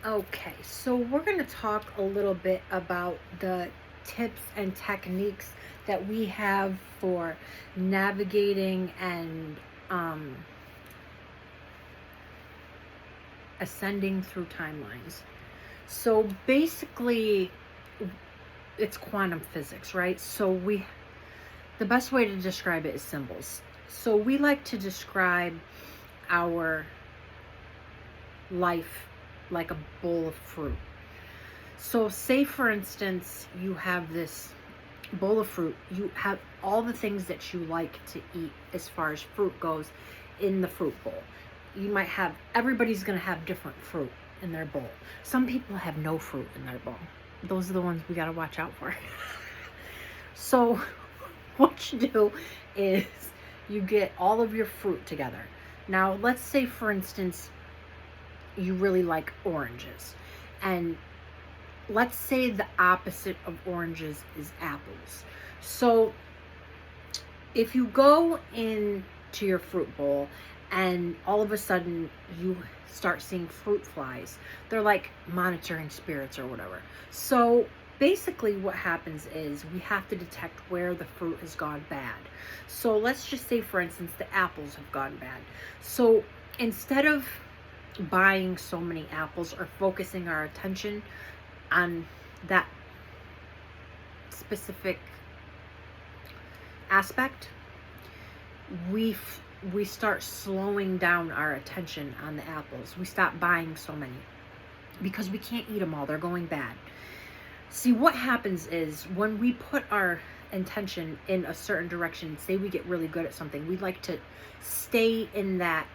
Okay, so we're going to talk a little bit about the tips and techniques that we have for navigating and um, ascending through timelines. So basically, it's quantum physics, right? The best way to describe it is symbols. So we like to describe our life like a bowl of fruit. So, say for instance, you have this bowl of fruit, you have all the things that you like to eat as far as fruit goes in the fruit bowl. Everybody's going to have different fruit in their bowl. Some people have no fruit in their bowl. Those are the ones we got to watch out for. So, what you do is you get all of your fruit together. Now, let's say for instance, you really like oranges. And let's say the opposite of oranges is apples. So if you go into your fruit bowl and all of a sudden you start seeing fruit flies, they're like monitoring spirits or whatever. So basically what happens is we have to detect where the fruit has gone bad. So let's just say, for instance, the apples have gone bad. So instead of buying so many apples or focusing our attention on that specific aspect, we start slowing down our attention on the apples. We stop buying so many because we can't eat them all. They're going bad. See, what happens is when we put our intention in a certain direction, say we get really good at something, we like to stay in that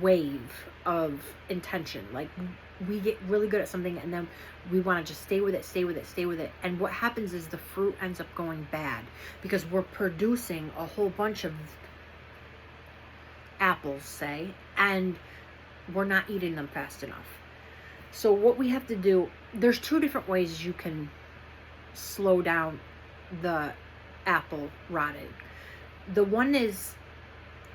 wave of intention. Like, we get really good at something and then we want to just stay with it. And what happens is the fruit ends up going bad because we're producing a whole bunch of apples, say, and we're not eating them fast enough. So what we have to do, there's two different ways you can slow down the apple rotting. The one is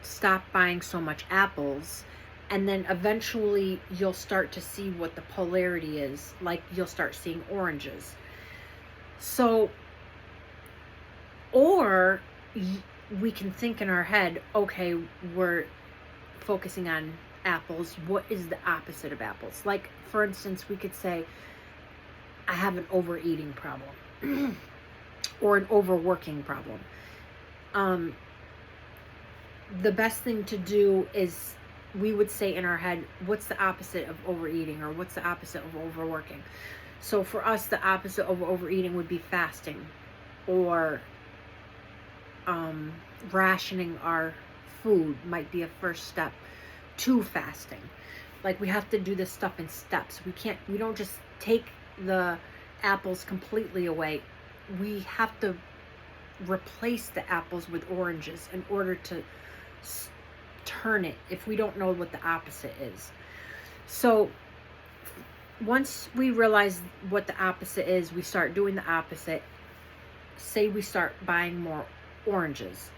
stop buying so much apples, and then eventually you'll start to see what the polarity is. Like, you'll start seeing oranges. So, or we can think in our head, okay, we're focusing on apples. What is the opposite of apples? Like, for instance, we could say, I have an overeating problem or an overworking problem. The best thing to do is, we would say in our head, what's the opposite of overeating, or what's the opposite of overworking? So for us, the opposite of overeating would be fasting, or rationing our food might be a first step to fasting. Like, we have to do this stuff in steps. We don't just take the apples completely away. We have to replace the apples with oranges in order to turn it, if we don't know what the opposite is. So once we realize what the opposite is, we start doing the opposite. Say we start buying more oranges.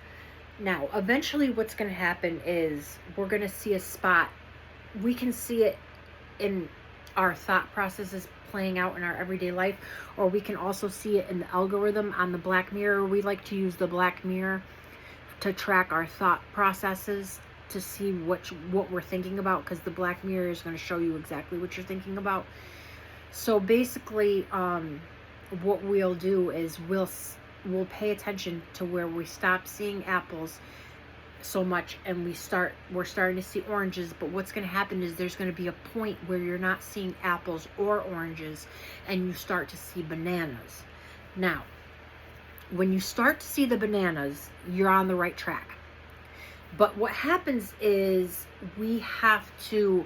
Now, eventually what's going to happen is we're going to see a spot. We can see it in our thought processes playing out in our everyday life, or we can also see it in the algorithm on the Black Mirror. We like to use the Black Mirror to track our thought processes, to see what we're thinking about, because the Black Mirror is going to show you exactly what you're thinking about. So basically, what we'll do is we'll pay attention to where we stop seeing apples so much and we're starting to see oranges. But what's going to happen is there's going to be a point where you're not seeing apples or oranges and you start to see bananas. Now, when you start to see the bananas, you're on the right track. But what happens is we have to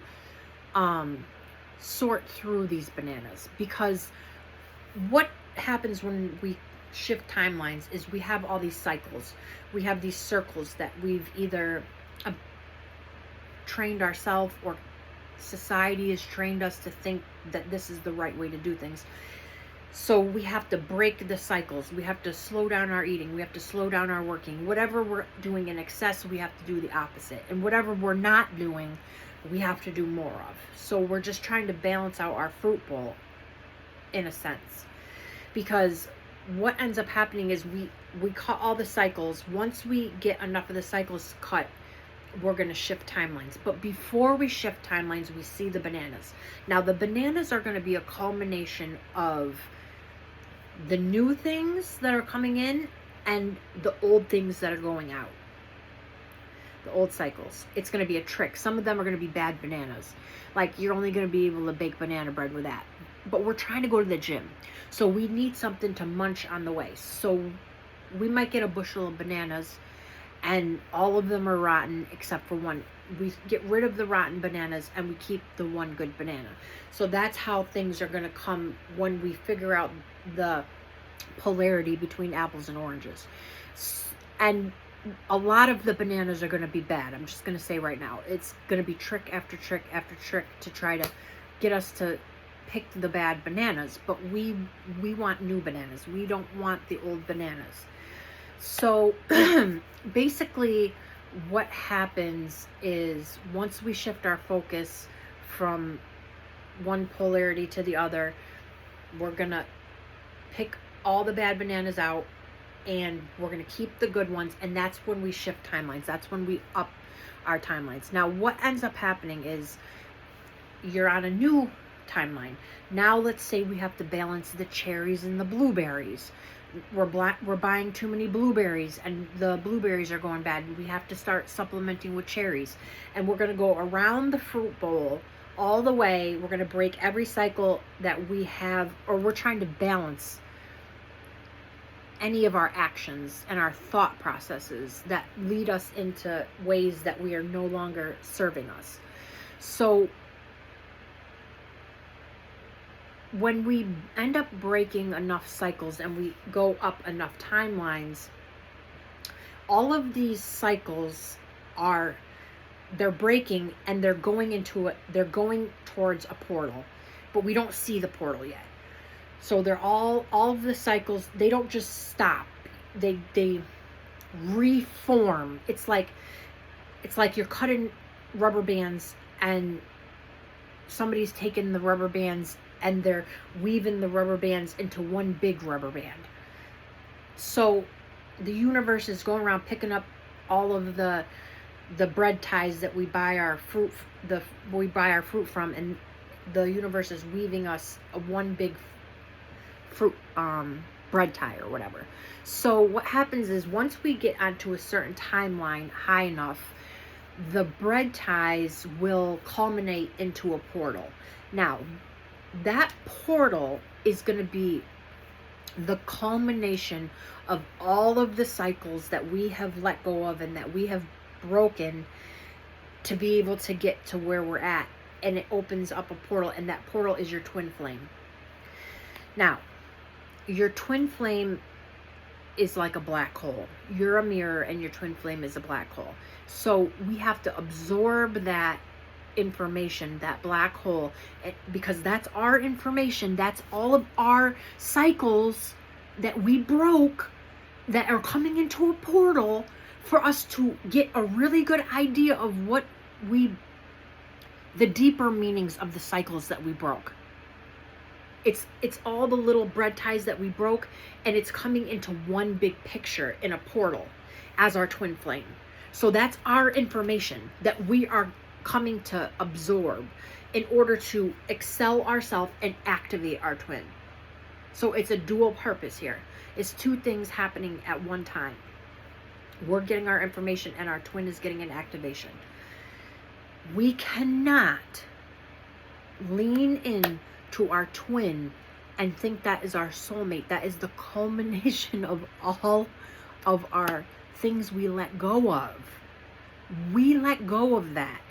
sort through these bananas, because what happens when we shift timelines is we have all these cycles. We have these circles that we've either trained ourselves, or society has trained us to think that this is the right way to do things. So we have to break the cycles. We have to slow down our eating. We have to slow down our working. Whatever we're doing in excess, we have to do the opposite. And whatever we're not doing, we have to do more of. So we're just trying to balance out our fruit bowl in a sense. Because what ends up happening is we cut all the cycles. Once we get enough of the cycles cut, we're going to shift timelines. But before we shift timelines, we see the bananas. Now, the bananas are going to be a culmination of the new things that are coming in and the old things that are going out. The old cycles. It's going to be a trick. Some of them are going to be bad bananas. Like, you're only going to be able to bake banana bread with that. But we're trying to go to the gym. So we need something to munch on the way. So we might get a bushel of bananas and all of them are rotten except for one. We get rid of the rotten bananas and we keep the one good banana. So that's how things are going to come when we figure out the polarity between apples and oranges. And a lot of the bananas are going to be bad. I'm just going to say right now, it's going to be trick after trick after trick to try to get us to pick the bad bananas. But we want new bananas. We don't want the old bananas. So basically what happens is once we shift our focus from one polarity to the other, we're going to pick all the bad bananas out and we're going to keep the good ones. And that's when we shift timelines. That's when we up our timelines. Now, what ends up happening is you're on a new timeline. Now, let's say we have to balance the cherries and the blueberries. We're buying too many blueberries and the blueberries are going bad. We have to start supplementing with cherries. And we're going to go around the fruit bowl all the way. We're going to break every cycle that we have, or we're trying to balance any of our actions and our thought processes that lead us into ways that we are no longer serving us. So when we end up breaking enough cycles and we go up enough timelines, all of these cycles they're breaking and they're going towards a portal, but we don't see the portal yet. So they're all of the cycles, they don't just stop. They reform. It's like you're cutting rubber bands and somebody's taken the rubber bands and they're weaving the rubber bands into one big rubber band. So the universe is going around picking up all of the bread ties that we buy our fruit from, and the universe is weaving us a one big fruit bread tie or whatever. So what happens is once we get onto a certain timeline high enough, the bread ties will culminate into a portal. Now, that portal is going to be the culmination of all of the cycles that we have let go of and that we have broken to be able to get to where we're at. And it opens up a portal, and that portal is your twin flame. Now, your twin flame is like a black hole. You're a mirror and your twin flame is a black hole. So we have to absorb that information, that black hole, because that's our information. That's all of our cycles that we broke that are coming into a portal for us to get a really good idea of the deeper meanings of the cycles that we broke. It's all the little bread ties that we broke, and it's coming into one big picture in a portal as our twin flame. So that's our information that we are coming to absorb in order to excel ourselves and activate our twin. So it's a dual purpose here. It's two things happening at one time. We're getting our information and our twin is getting an activation. We cannot lean in to our twin and think that is our soulmate. That is the culmination of all of our things we let go of. We let go of that.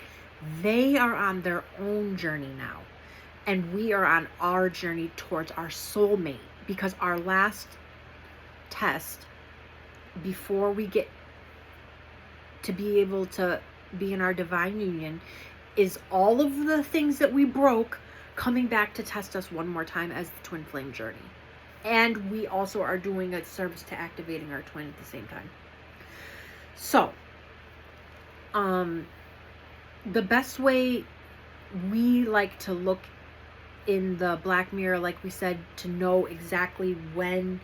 They are on their own journey now, and we are on our journey towards our soulmate, because our last test before we get to be able to be in our divine union is all of the things that we broke coming back to test us one more time as the twin flame journey. And we also are doing a service to activating our twin at the same time. So, the best way we like to look in the black mirror, like we said, to know exactly when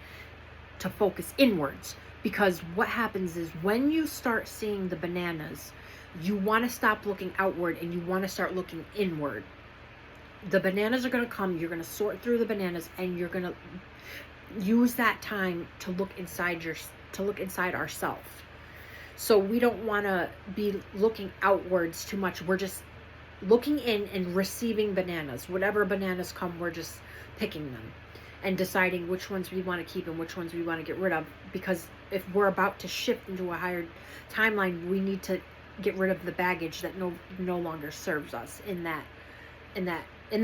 to focus inwards. Because what happens is when you start seeing the bananas, you want to stop looking outward and you want to start looking inward. The bananas are going to come, you're going to sort through the bananas, and you're going to use that time to look inside ourselves. So we don't want to be looking outwards too much. We're just looking in and receiving bananas. Whatever bananas come, we're just picking them and deciding which ones we want to keep and which ones we want to get rid of. Because if we're about to shift into a higher timeline, we need to get rid of the baggage that no longer serves us in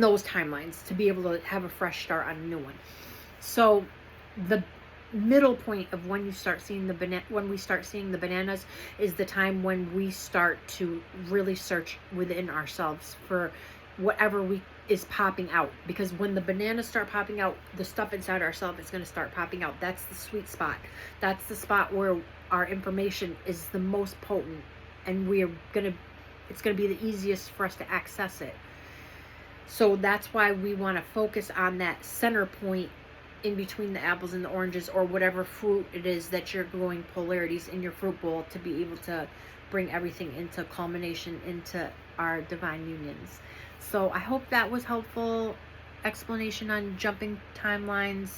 those timelines, to be able to have a fresh start on a new one. So the middle point of when we start seeing the bananas is the time when we start to really search within ourselves for whatever is popping out. Because when the bananas start popping out, the stuff inside ourselves is going to start popping out. That's the sweet spot. That's the spot where our information is the most potent, and it's going to be the easiest for us to access it. So that's why we want to focus on that center point in between the apples and the oranges, or whatever fruit it is that you're growing polarities in your fruit bowl, to be able to bring everything into culmination, into our divine unions. So I hope that was helpful explanation on jumping timelines.